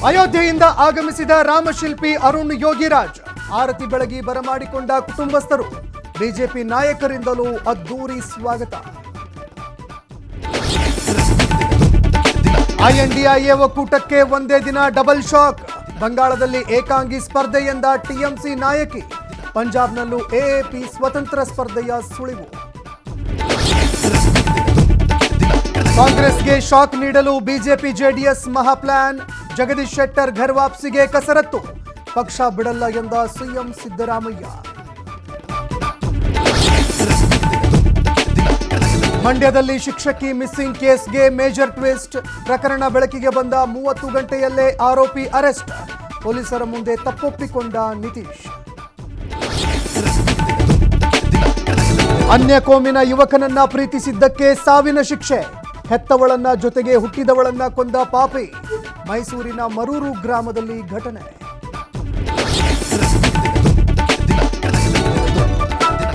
ಅಯೋಧ್ಯೆಯಿಂದ ಆಗಮಿಸಿದ ರಾಮಶಿಲ್ಪಿ ಅರುಣ್ ಯೋಗಿರಾಜ್ ಆರತಿ ಬೆಳಗಿ ಬರಮಾಡಿಕೊಂಡ ಕುಟುಂಬಸ್ಥರು. ಬಿಜೆಪಿ ನಾಯಕರಿಂದಲೂ ಅದ್ದೂರಿ ಸ್ವಾಗತ. ಐಎನ್ಡಿಎ ಒಕ್ಕೂಟಕ್ಕೆ ಒಂದೇ ದಿನ ಡಬಲ್ ಶಾಕ್. ಬಂಗಾಳದಲ್ಲಿ ಏಕಾಂಗಿ ಸ್ಪರ್ಧೆ ಎಂದ ಟಿಎಂಸಿ ನಾಯಕಿ. ಪಂಜಾಬ್ನಲ್ಲೂ ಎಎಪಿ ಸ್ವತಂತ್ರ ಸ್ಪರ್ಧೆಯ ಸುಳಿವು. ಕಾಂಗ್ರೆಸ್ಗೆ ಶಾಕ್ ನೀಡಲು ಬಿಜೆಪಿ ಜೆಡಿಎಸ್ ಮಹಾಪ್ಲಾನ್. ಜಗದೀಶ್ ಶೆಟ್ಟರ್ ಘರ್ ವಾಪಸಿಗೆ ಕಸರತ್ತು. ಪಕ್ಷ ಬಿಡಲ್ಲ ಎಂದ ಸಿಎಂ ಸಿದ್ದರಾಮಯ್ಯ. ಮಂಡ್ಯದಲ್ಲಿ ಶಿಕ್ಷಕಿ ಮಿಸ್ಸಿಂಗ್ ಕೇಸ್ಗೆ ಮೇಜರ್ ಟ್ವಿಸ್ಟ್. ಪ್ರಕರಣ ಬೆಳಕಿಗೆ ಬಂದ 30 ಗಂಟೆಯಲ್ಲೇ ಆರೋಪಿ ಅರೆಸ್ಟ್. ಪೊಲೀಸರ ಮುಂದೆ ತಪ್ಪೊಪ್ಪಿಕೊಂಡ ನಿತೀಶ್. ಅನ್ಯ ಕೋಮಿನ ಯುವಕನನ್ನ ಪ್ರೀತಿಸಿದ್ದಕ್ಕೆ ಸಾವಿನ ಶಿಕ್ಷೆ. ಹೆತ್ತವಳನ್ನ ಜೊತೆಗೆ ಹುಟ್ಟಿದವಳನ್ನ ಕೊಂದ ಪಾಪಿ. ಮೈಸೂರಿನ ಮರೂರು ಗ್ರಾಮದಲ್ಲಿ ಘಟನೆ.